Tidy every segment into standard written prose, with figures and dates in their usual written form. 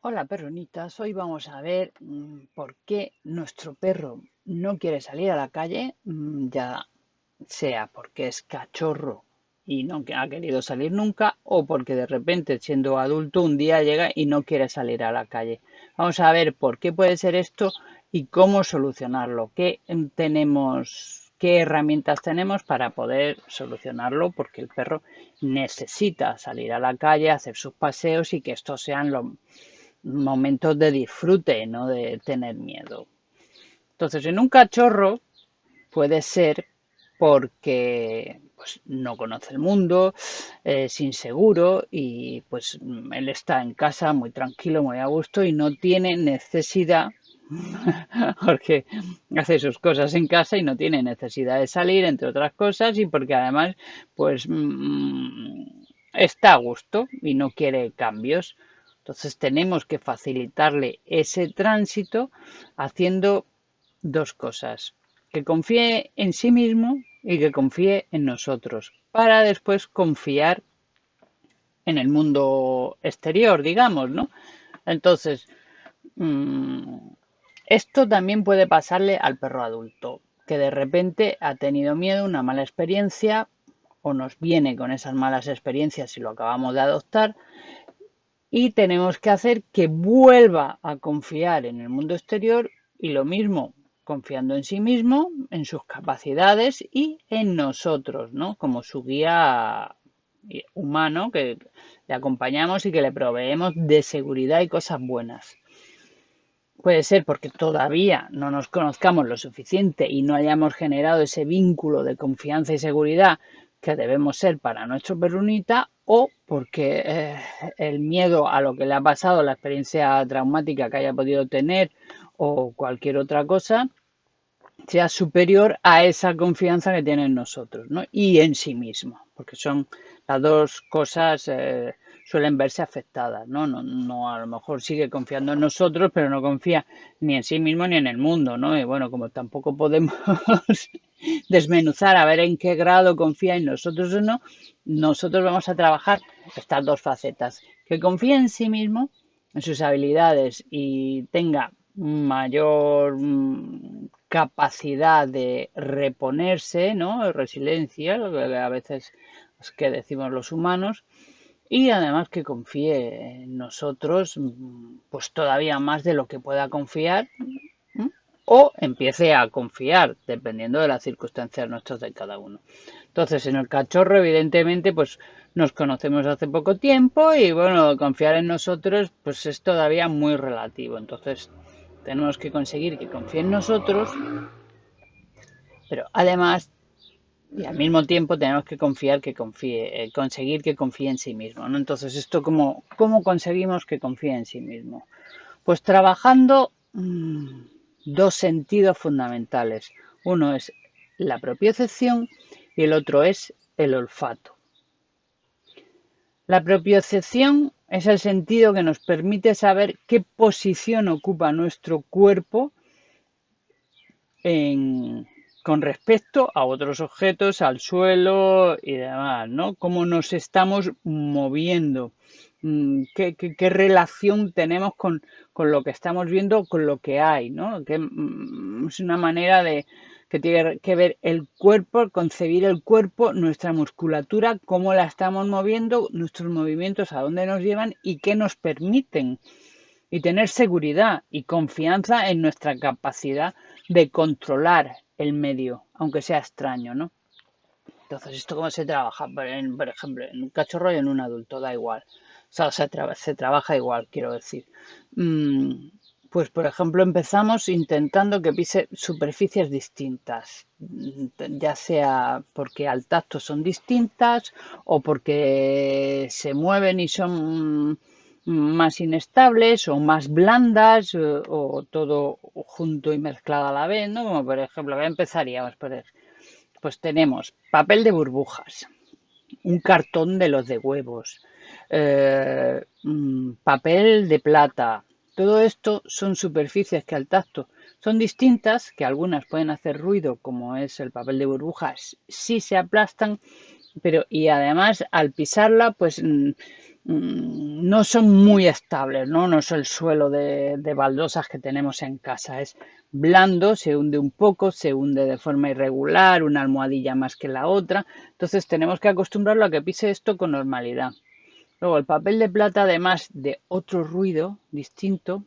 Hola perronitas, hoy vamos a ver por qué nuestro perro no quiere salir a la calle, ya sea porque es cachorro y no ha querido salir nunca o porque de repente siendo adulto un día llega y no quiere salir a la calle. Vamos a ver por qué puede ser esto y cómo solucionarlo, qué herramientas tenemos para poder solucionarlo, porque el perro necesita salir a la calle, hacer sus paseos y que estos sean los momentos de disfrute, no de tener miedo. Entonces, en un cachorro puede ser porque pues, no conoce el mundo, es inseguro y pues él está en casa muy tranquilo, muy a gusto y no tiene necesidad, porque hace sus cosas en casa y no tiene necesidad de salir, entre otras cosas, y porque además pues está a gusto y no quiere cambios. Entonces tenemos que facilitarle ese tránsito haciendo dos cosas: que confíe en sí mismo y que confíe en nosotros, para después confiar en el mundo exterior, digamos, ¿no? Entonces, mmm, esto también puede pasarle al perro adulto, que de repente ha tenido miedo, una mala experiencia, o nos viene con esas malas experiencias si lo acabamos de adoptar, y tenemos que hacer que vuelva a confiar en el mundo exterior y lo mismo, confiando en sí mismo, en sus capacidades y en nosotros, ¿no? Como su guía humano que le acompañamos y que le proveemos de seguridad y cosas buenas. Puede ser porque todavía no nos conozcamos lo suficiente y no hayamos generado ese vínculo de confianza y seguridad que debemos ser para nuestro perrunita, o porque el miedo a lo que le ha pasado, la experiencia traumática que haya podido tener o cualquier otra cosa, sea superior a esa confianza que tiene en nosotros, ¿no? Y en sí mismo, porque son las dos cosas, suelen verse afectadas, ¿no? No, a lo mejor sigue confiando en nosotros, pero no confía ni en sí mismo ni en el mundo, ¿no? Y bueno, como tampoco podemos desmenuzar a ver en qué grado confía en nosotros o no, nosotros vamos a trabajar estas dos facetas: que confíe en sí mismo, en sus habilidades y tenga mayor capacidad de reponerse, ¿no? Resiliencia, lo que a veces es que decimos los humanos, y además que confíe en nosotros, pues todavía más de lo que pueda confiar, o empiece a confiar, dependiendo de las circunstancias nuestras de cada uno. Entonces, en el cachorro, evidentemente, pues nos conocemos hace poco tiempo y bueno, confiar en nosotros, pues es todavía muy relativo. Entonces, tenemos que conseguir que confíe en nosotros, pero además y al mismo tiempo tenemos que conseguir que confíe en sí mismo, ¿no? Entonces, ¿esto cómo conseguimos que confíe en sí mismo? Pues trabajando dos sentidos fundamentales. Uno es la propiocepción y el otro es el olfato. La propiocepción es el sentido que nos permite saber qué posición ocupa nuestro cuerpo en, con respecto a otros objetos, al suelo y demás, ¿no? Cómo nos estamos moviendo, qué relación tenemos con lo que estamos viendo, con lo que hay, ¿no? Que es una manera de que tiene que ver el cuerpo, concebir el cuerpo, nuestra musculatura, cómo la estamos moviendo, nuestros movimientos, a dónde nos llevan y qué nos permiten, y tener seguridad y confianza en nuestra capacidad de controlar el medio, aunque sea extraño, ¿no? Entonces, ¿esto cómo se trabaja? Por ejemplo, en un cachorro y en un adulto, da igual. O sea, se trabaja igual, quiero decir. Mm, pues, por ejemplo, empezamos intentando que pise superficies distintas, ya sea porque al tacto son distintas o porque se mueven y son más inestables o más blandas, o todo junto y mezclado a la vez, ¿no? Como por ejemplo, empezaríamos por pues tenemos papel de burbujas, un cartón de los de huevos, papel de plata. Todo esto son superficies que al tacto son distintas, que algunas pueden hacer ruido, como es el papel de burbujas, si se aplastan, pero y además al pisarla, pues no son muy estables, ¿no? No es el suelo de baldosas que tenemos en casa, es blando, se hunde un poco, se hunde de forma irregular, una almohadilla más que la otra, entonces tenemos que acostumbrarlo a que pise esto con normalidad. Luego el papel de plata, además de otro ruido distinto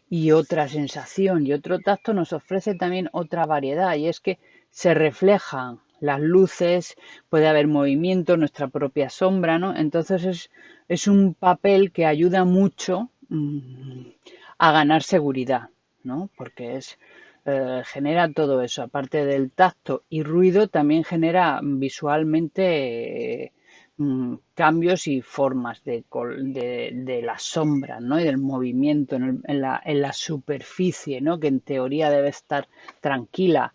y otra sensación y otro tacto, nos ofrece también otra variedad y es que se reflejan las luces, puede haber movimiento, nuestra propia sombra, ¿no? Entonces es un papel que ayuda mucho a ganar seguridad, ¿no? Porque genera todo eso, aparte del tacto y ruido, también genera visualmente cambios y formas de la sombra, ¿no? Y del movimiento en la superficie, ¿no? Que en teoría debe estar tranquila.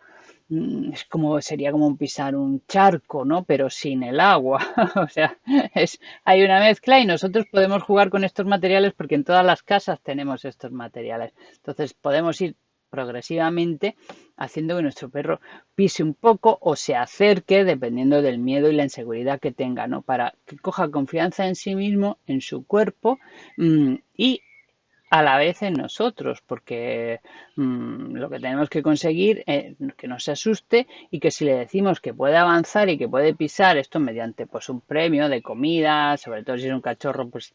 Sería como pisar un charco, ¿no? Pero sin el agua. O sea, hay una mezcla y nosotros podemos jugar con estos materiales porque en todas las casas tenemos estos materiales. Entonces podemos ir progresivamente haciendo que nuestro perro pise un poco o se acerque dependiendo del miedo y la inseguridad que tenga, ¿no? Para que coja confianza en sí mismo, en su cuerpo y a la vez en nosotros, porque lo que tenemos que conseguir es que no se asuste y que si le decimos que puede avanzar y que puede pisar esto mediante pues un premio de comida, sobre todo si es un cachorro, pues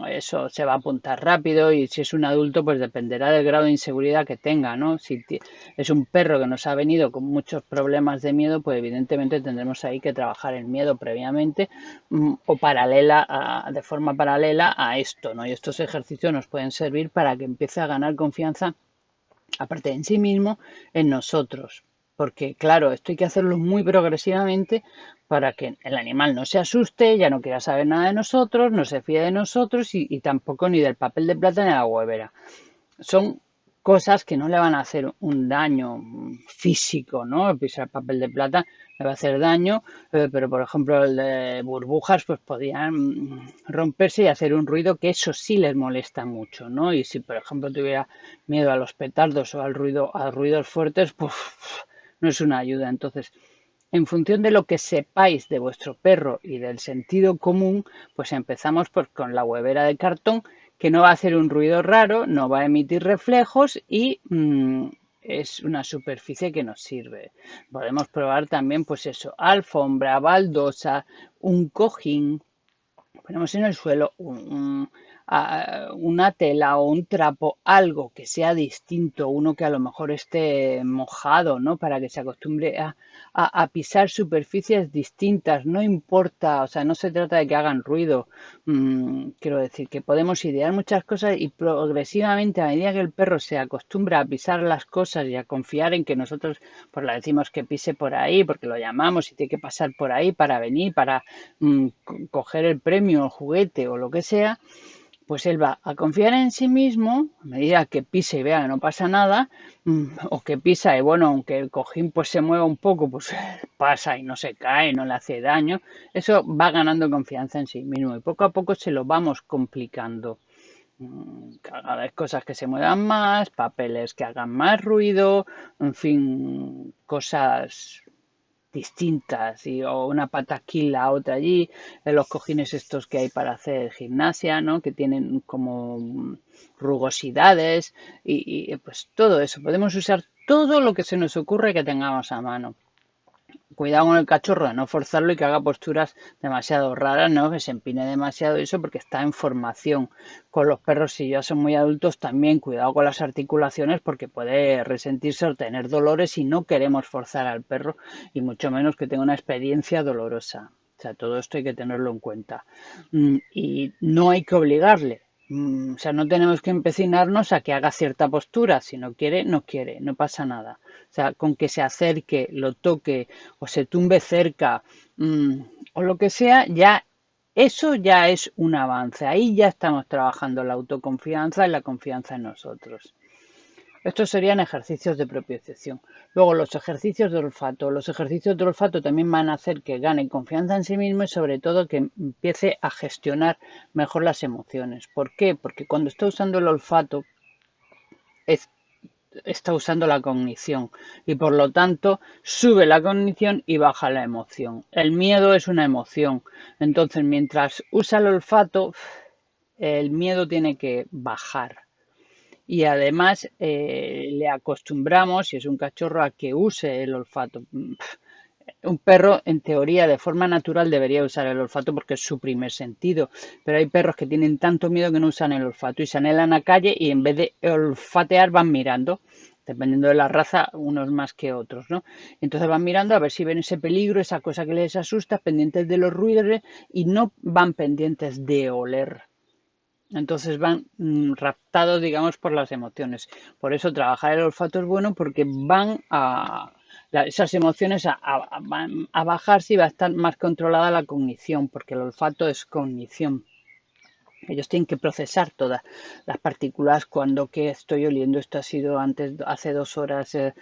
eso se va a apuntar rápido y si es un adulto, pues dependerá del grado de inseguridad que tenga, ¿no? Si es un perro que nos ha venido con muchos problemas de miedo, pues evidentemente tendremos ahí que trabajar el miedo previamente o de forma paralela a esto, ¿no? Y estos ejercicios nos pueden servir para que empiece a ganar confianza aparte de en sí mismo, en nosotros. Porque, claro, esto hay que hacerlo muy progresivamente para que el animal no se asuste, ya no quiera saber nada de nosotros, no se fíe de nosotros y tampoco ni del papel de plata ni de la huevera. Son cosas que no le van a hacer un daño físico, ¿no? Pisar papel de plata le va a hacer daño, pero por ejemplo el de burbujas pues podían romperse y hacer un ruido que eso sí les molesta mucho, ¿no? Y si por ejemplo tuviera miedo a los petardos o al ruido, a ruidos fuertes, pues no es una ayuda. Entonces, en función de lo que sepáis de vuestro perro y del sentido común, pues empezamos pues, con la huevera de cartón, que no va a hacer un ruido raro, no va a emitir reflejos y es una superficie que nos sirve. Podemos probar también, pues eso, alfombra, baldosa, un cojín. Ponemos en el suelo una tela o un trapo, algo que sea distinto, uno que a lo mejor esté mojado, ¿no? Para que se acostumbre a pisar superficies distintas, no importa, o sea, no se trata de que hagan ruido, quiero decir que podemos idear muchas cosas y progresivamente, a medida que el perro se acostumbra a pisar las cosas y a confiar en que nosotros pues le decimos que pise por ahí, porque lo llamamos y tiene que pasar por ahí para venir, para coger el premio, el juguete o lo que sea, pues él va a confiar en sí mismo, a medida que pisa y vea que no pasa nada, o que pisa y bueno, aunque el cojín pues se mueva un poco, pues pasa y no se cae, no le hace daño, eso va ganando confianza en sí mismo y poco a poco se lo vamos complicando. Cada vez cosas que se muevan más, papeles que hagan más ruido, en fin, cosas distintas o una pata aquí, la otra allí, los cojines estos que hay para hacer gimnasia, ¿no? Que tienen como rugosidades pues todo eso. Podemos usar todo lo que se nos ocurre que tengamos a mano. Cuidado con el cachorro de no forzarlo y que haga posturas demasiado raras, ¿no? Que se empine demasiado eso porque está en formación. Con los perros, si ya son muy adultos, también cuidado con las articulaciones porque puede resentirse o tener dolores y no queremos forzar al perro y mucho menos que tenga una experiencia dolorosa. O sea, todo esto hay que tenerlo en cuenta. Y no hay que obligarle. O sea, no tenemos que empecinarnos a que haga cierta postura. Si no quiere, no quiere, no pasa nada. O sea, con que se acerque, lo toque o se tumbe cerca o lo que sea, ya eso ya es un avance. Ahí ya estamos trabajando la autoconfianza y la confianza en nosotros. Estos serían ejercicios de propiocepción. Luego los ejercicios de olfato. Los ejercicios de olfato también van a hacer que gane confianza en sí mismo y sobre todo que empiece a gestionar mejor las emociones. ¿Por qué? Porque cuando está usando el olfato es está usando la cognición y por lo tanto sube la cognición y baja la emoción. El miedo es una emoción, entonces mientras usa el olfato, el miedo tiene que bajar. Y además le acostumbramos, si es un cachorro, a que use el olfato. Un perro, en teoría, de forma natural debería usar el olfato porque es su primer sentido, pero hay perros que tienen tanto miedo que no usan el olfato y salen a la calle y en vez de olfatear van mirando, dependiendo de la raza, unos más que otros, ¿no? Entonces van mirando a ver si ven ese peligro, esa cosa que les asusta, pendientes de los ruidos y no van pendientes de oler. Entonces van raptados, digamos, por las emociones. Por eso trabajar el olfato es bueno porque van a esas emociones van a bajarse y va a estar más controlada la cognición, porque el olfato es cognición. Ellos tienen que procesar todas las partículas cuando que estoy oliendo. Esto ha sido hace 2 horas, en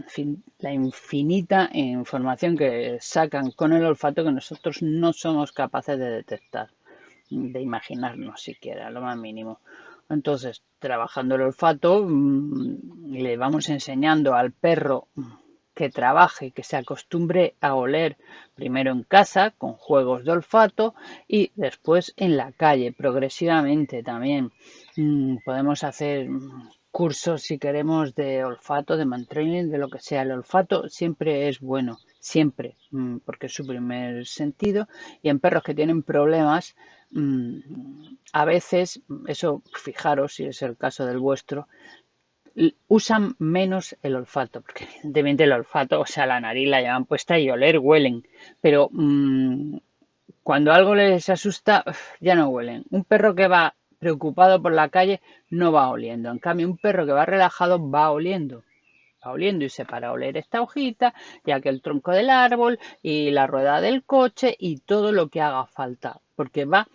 fin, la infinita información que sacan con el olfato que nosotros no somos capaces de detectar, de imaginarnos siquiera, lo más mínimo. Entonces, trabajando el olfato, le vamos enseñando al perro que trabaje, que se acostumbre a oler primero en casa con juegos de olfato y después en la calle, progresivamente también. Podemos hacer cursos si queremos de olfato, de mantrailing, de lo que sea. El olfato siempre es bueno, siempre, porque es su primer sentido. Y en perros que tienen problemas, a veces, eso fijaros si es el caso del vuestro, usan menos el olfato, porque evidentemente el olfato, o sea, la nariz la llevan puesta y oler huelen, pero cuando algo les asusta ya no huelen. Un perro que va preocupado por la calle no va oliendo, en cambio un perro que va relajado va oliendo. Va oliendo y se para a oler esta hojita, ya que el tronco del árbol y la rueda del coche y todo lo que haga falta, porque va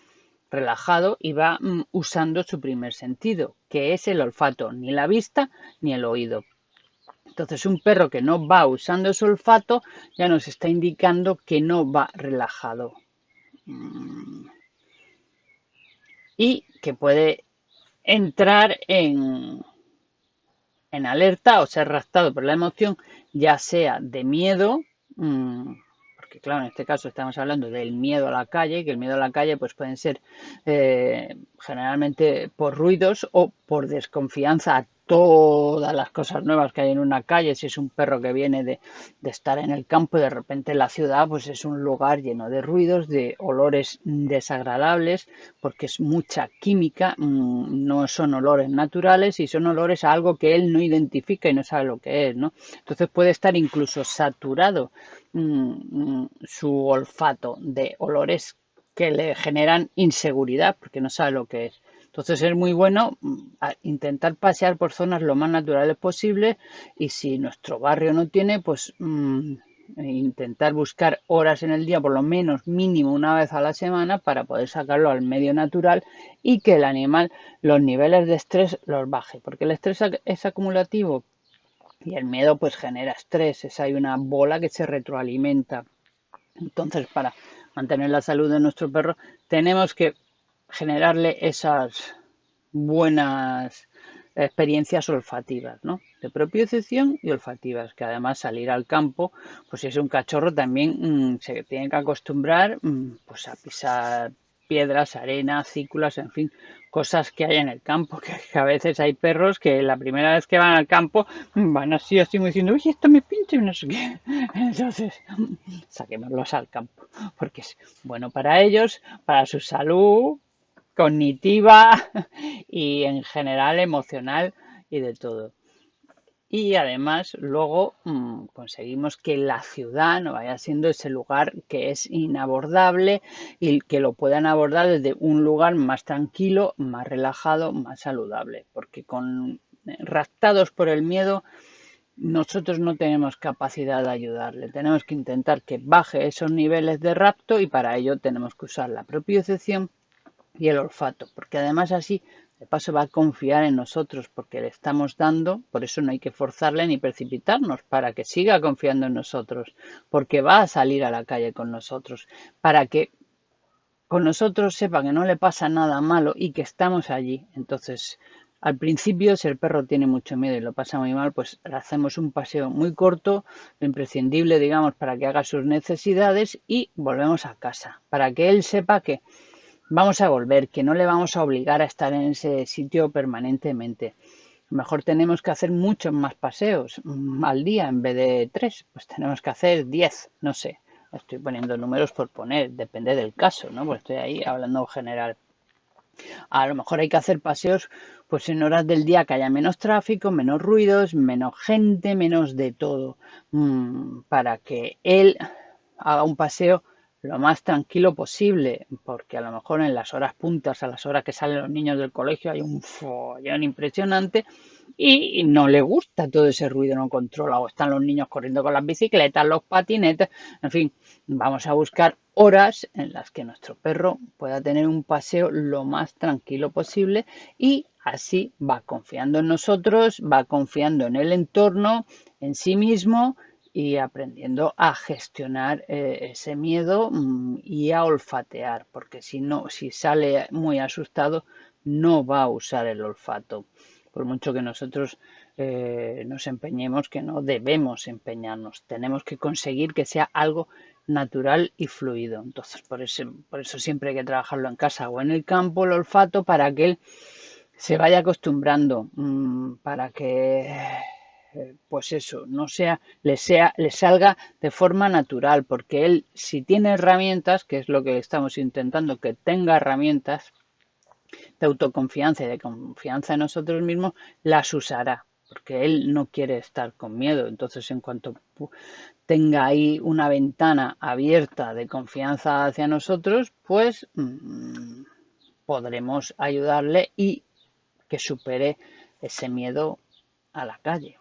relajado y va usando su primer sentido, que es el olfato, ni la vista ni el oído. Entonces, un perro que no va usando su olfato ya nos está indicando que no va relajado y que puede entrar en alerta o ser raptado por la emoción, ya sea de miedo, porque claro, en este caso estamos hablando del miedo a la calle, que el miedo a la calle pues pueden ser generalmente por ruidos o por desconfianza a todas las cosas nuevas que hay en una calle. Si es un perro que viene de estar en el campo y de repente en la ciudad, pues es un lugar lleno de ruidos, de olores desagradables, porque es mucha química, no son olores naturales y son olores a algo que él no identifica y no sabe lo que es, ¿no? Entonces puede estar incluso saturado su olfato de olores que le generan inseguridad porque no sabe lo que es. Entonces es muy bueno intentar pasear por zonas lo más naturales posible y si nuestro barrio no tiene, pues intentar buscar horas en el día, por lo menos mínimo una vez a la semana, para poder sacarlo al medio natural y que el animal los niveles de estrés los baje, porque el estrés es acumulativo y el miedo pues genera estrés, hay una bola que se retroalimenta. Entonces, para mantener la salud de nuestro perro, tenemos que generarle esas buenas experiencias olfativas, ¿no? De propiocepción y olfativas, que además salir al campo, pues si es un cachorro también se tiene que acostumbrar pues a pisar piedras, arena, cículas, en fin, cosas que hay en el campo, que a veces hay perros que la primera vez que van al campo van así como diciendo, uy, esto me pincha y no sé qué. Entonces, saquémoslos al campo, porque es bueno para ellos, para su salud cognitiva y en general emocional y de todo. Y además luego conseguimos que la ciudad no vaya siendo ese lugar que es inabordable y que lo puedan abordar desde un lugar más tranquilo, más relajado, más saludable. Porque con raptados por el miedo nosotros no tenemos capacidad de ayudarle. Tenemos que intentar que baje esos niveles de rapto y para ello tenemos que usar la propiocepción y el olfato, porque además así de paso va a confiar en nosotros porque le estamos dando, por eso no hay que forzarle ni precipitarnos, para que siga confiando en nosotros, porque va a salir a la calle con nosotros, para que con nosotros sepa que no le pasa nada malo y que estamos allí. Entonces, Al principio, si el perro tiene mucho miedo y lo pasa muy mal, pues le hacemos un paseo muy corto, lo imprescindible, digamos, para que haga sus necesidades y volvemos a casa, para que él sepa que vamos a volver, que no le vamos a obligar a estar en ese sitio permanentemente. A lo mejor tenemos que hacer muchos más paseos al día en vez de 3, pues tenemos que hacer 10, no sé. Estoy poniendo números por poner, depende del caso, ¿no? Pues estoy ahí hablando en general. A lo mejor hay que hacer paseos pues en horas del día que haya menos tráfico, menos ruidos, menos gente, menos de todo, para que él haga un paseo lo más tranquilo posible, porque a lo mejor en las horas puntas, a las horas que salen los niños del colegio, hay un follón impresionante y no le gusta todo ese ruido no controlado. Están los niños corriendo con las bicicletas, los patinetes, en fin, vamos a buscar horas en las que nuestro perro pueda tener un paseo lo más tranquilo posible y así va confiando en nosotros, va confiando en el entorno, en sí mismo y aprendiendo a gestionar ese miedo y a olfatear, porque si no, si sale muy asustado, no va a usar el olfato. Por mucho que nosotros nos empeñemos, que no debemos empeñarnos, tenemos que conseguir que sea algo natural y fluido. Entonces, por eso siempre hay que trabajarlo en casa o en el campo, el olfato, para que él se vaya acostumbrando, para que pues eso, no le salga de forma natural, porque él, si tiene herramientas, que es lo que estamos intentando, que tenga herramientas de autoconfianza y de confianza en nosotros mismos, las usará, porque él no quiere estar con miedo. Entonces, en cuanto tenga ahí una ventana abierta de confianza hacia nosotros, pues podremos ayudarle y que supere ese miedo a la calle.